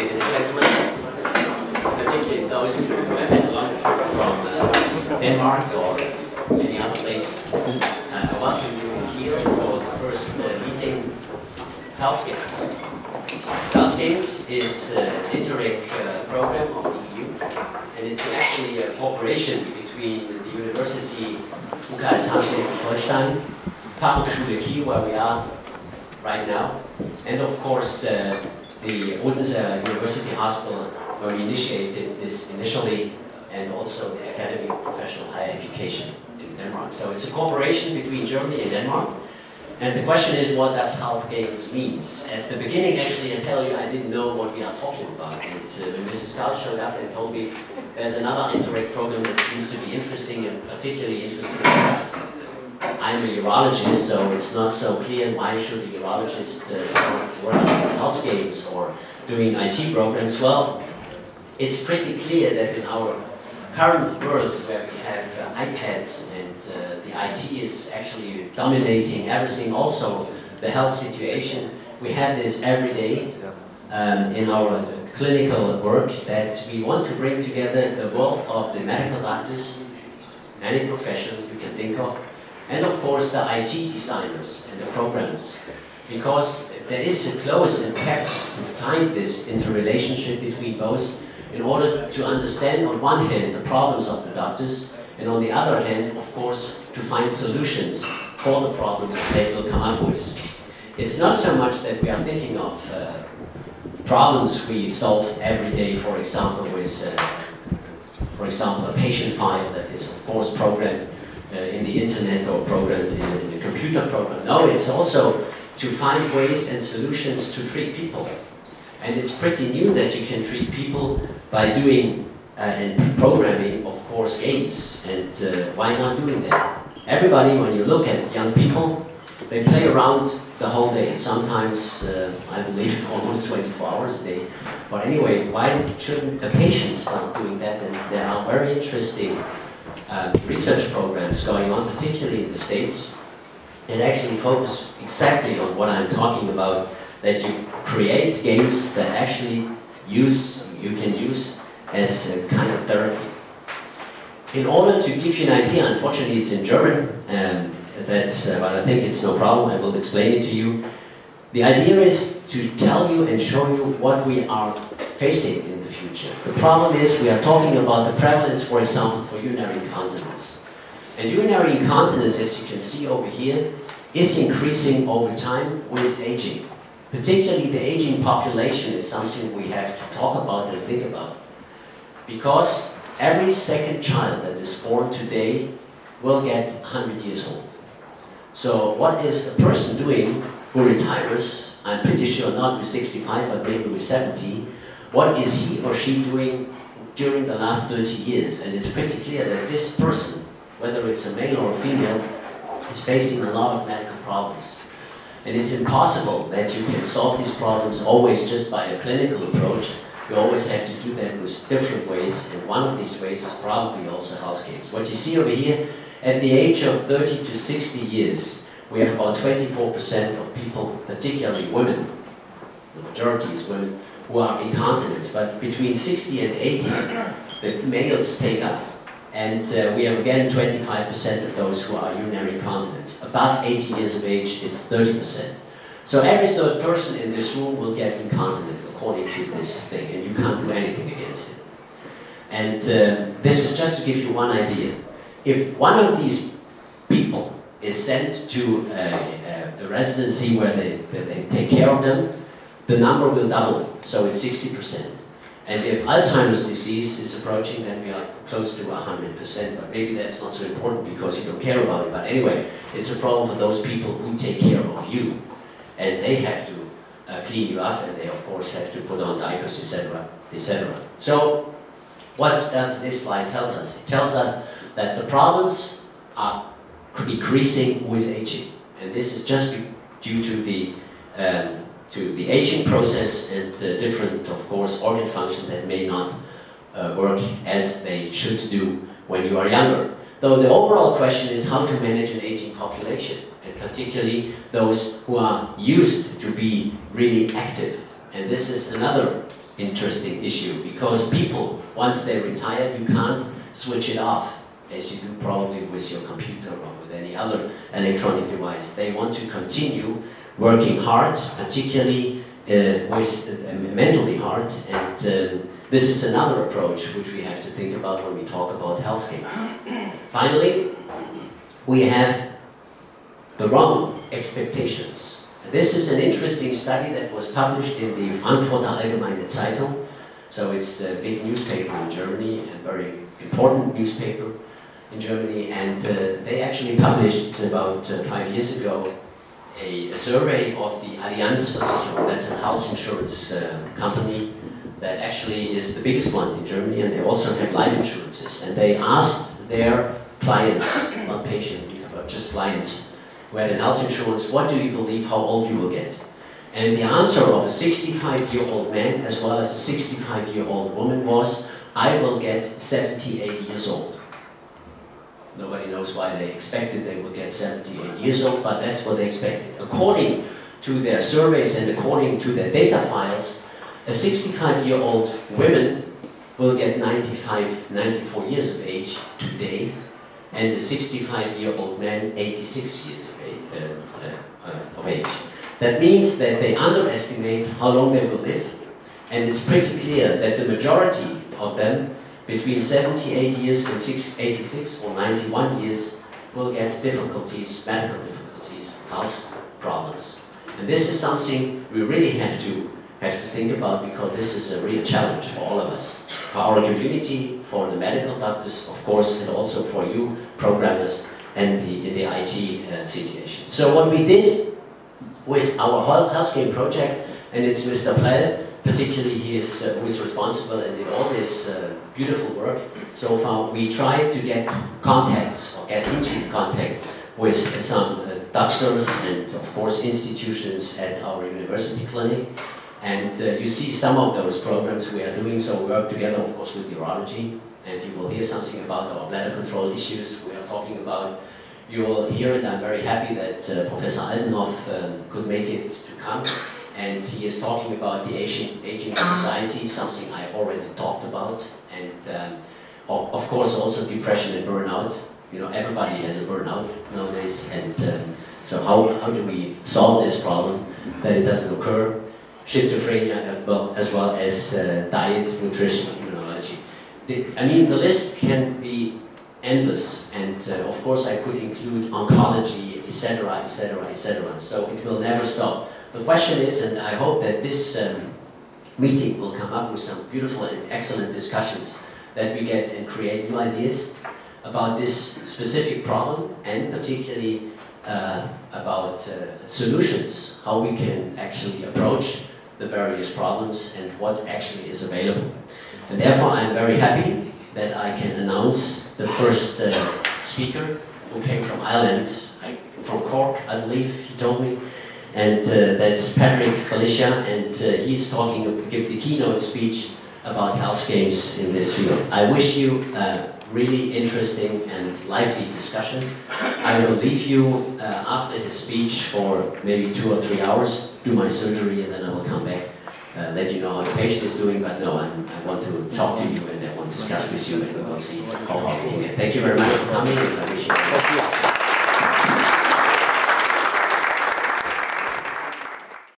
ladies and gentlemen, particularly those who have had a long trip from Denmark or any other place. I welcome you in Kiel for the first meeting of Health Games. Health Games is an Interreg program of the EU, and it's actually a cooperation between the University UKSH Schleswig-Holstein, Fachhochschule Kiel, where we are right now, and of course the Odense University Hospital, where we initiated this initially, and also the Academy of Professional Higher Education in Denmark. So it's a cooperation between Germany and Denmark. And the question is, what does Health Games means? At the beginning, actually, I tell you, I didn't know what we are talking about. And when Mrs. Klaus showed up and told me there's another Interreg program that seems to be interesting, and particularly interesting to us. I'm a urologist, so it's not so clear why should a urologist start working in Health Games or doing IT programs. Well, it's pretty clear that in our current world, where we have iPads and the IT is actually dominating everything, also the health situation, we have this every day in our clinical work, that we want to bring together the world of the medical doctors, any profession you can think of, and of course the IT designers and the programmers, because there is a close, and we have to find this interrelationship between both in order to understand on one hand the problems of the doctors, and on the other hand, of course, to find solutions for the problems they will come up with. It's not so much that we are thinking of problems we solve every day, for example, with a patient file that is of course programmed in the internet or programmed in a computer program. No, it's also to find ways and solutions to treat people. And it's pretty new that you can treat people by doing and programming, of course, games. And why not doing that? Everybody, when you look at young people, they play around the whole day. Sometimes, I believe, almost 24 hours a day. But anyway, why shouldn't a patient start doing that? And there are very interesting research programs going on, particularly in the States, and actually focus exactly on what I'm talking about, that you create games that actually you can use as a kind of therapy. In order to give you an idea, unfortunately it's in German, but I think it's no problem, I will explain it to you. The idea is to tell you and show you what we are facing in the future. The problem is we are talking about the prevalence, for example, for urinary incontinence. And urinary incontinence, as you can see over here, is increasing over time with aging. Particularly the aging population is something we have to talk about and think about. Because every second child that is born today will get 100 years old. So what is a person doing who retires, I'm pretty sure not with 65, but maybe with 70, what is he or she doing during the last 30 years? And it's pretty clear that this person, whether it's a male or a female, is facing a lot of medical problems. And it's impossible that you can solve these problems always just by a clinical approach. You always have to do that with different ways, and one of these ways is probably also Health Games. What you see over here, at the age of 30 to 60 years, we have about 24% of people, particularly women, the majority is women, who are incontinent. But between 60 and 80, the males take up. And we have again 25% of those who are urinary incontinent. Above 80 years of age, it's 30%. So every third person in this room will get incontinent according to this thing, and you can't do anything against it. And this is just to give you one idea. If one of these people is sent to a residency where they take care of them, the number will double, so it's 60%. And if Alzheimer's disease is approaching, then we are close to 100%, but maybe that's not so important because you don't care about it. But anyway, it's a problem for those people who take care of you. And they have to clean you up, and they of course have to put on diapers, etc., etc. So, what does this slide tell us? It tells us that the problems are increasing with aging. And this is just due to the aging process and different, of course, organ functions that may not work as they should do when you are younger. Though the overall question is how to manage an aging population, and particularly those who are used to be really active. And this is another interesting issue, because people, once they retire, you can't switch it off, as you do probably with your computer or with any other electronic device. They want to continue working hard, particularly mentally hard, and this is another approach which we have to think about when we talk about health games. Finally, we have the wrong expectations. This is an interesting study that was published in the Frankfurter Allgemeine Zeitung. So it's a big newspaper in Germany, a very important newspaper in Germany, and they actually published about 5 years ago a survey of the Allianz Versicherung. That's a health insurance company that actually is the biggest one in Germany, and they also have life insurances. And they asked their clients, not patients, but just clients, who had health insurance, what do you believe how old you will get? And the answer of a 65-year-old man as well as a 65-year-old woman was, I will get 78 years old. Nobody knows why they expected they would get 78 years old, but that's what they expected. According to their surveys and according to their data files, a 65-year-old woman will get 94 years of age today, and a 65-year-old man 86 years of age. That means that they underestimate how long they will live, and it's pretty clear that the majority of them, between 78 years and 86 or 91 years, will get difficulties, medical difficulties, health problems. And this is something we really have to think about, because this is a real challenge for all of us, for our community, for the medical doctors, of course, and also for you programmers and in the IT situation. So what we did with our health game project, and it's Mr. Prell, particularly he is who is responsible and did all this beautiful work so far. We tried to get contacts or get into contact with some doctors and of course institutions at our university clinic. And you see some of those programs we are doing, so we work together of course with urology, and you will hear something about our bladder control issues we are talking about. You will hear, and I'm very happy that Professor Altenhoff could make it to come, and he is talking about the aging society, something I already talked about, and of course also depression and burnout. You know, everybody has a burnout nowadays, and so how do we solve this problem that it doesn't occur? Schizophrenia as well as diet, nutrition, immunology. I mean, the list can be endless, and of course I could include oncology, etc., etc., etc. So it will never stop. The question is, and I hope that this meeting will come up with some beautiful and excellent discussions, that we get and create new ideas about this specific problem, and particularly about solutions, how we can actually approach the various problems and what actually is available. And therefore I'm very happy that I can announce the first speaker, who came from Ireland, from Cork, I believe he told me, and that's Patrick Felicia, and he's talking, give the keynote speech about health games in this field. I wish you a really interesting and lively discussion. I will leave you after his speech for maybe 2 or 3 hours, do my surgery, and then I will come back, let you know how the patient is doing. But no, I want to talk to you and I want to discuss with you, and we will see how far we can get. Thank you very much for coming, and I wish you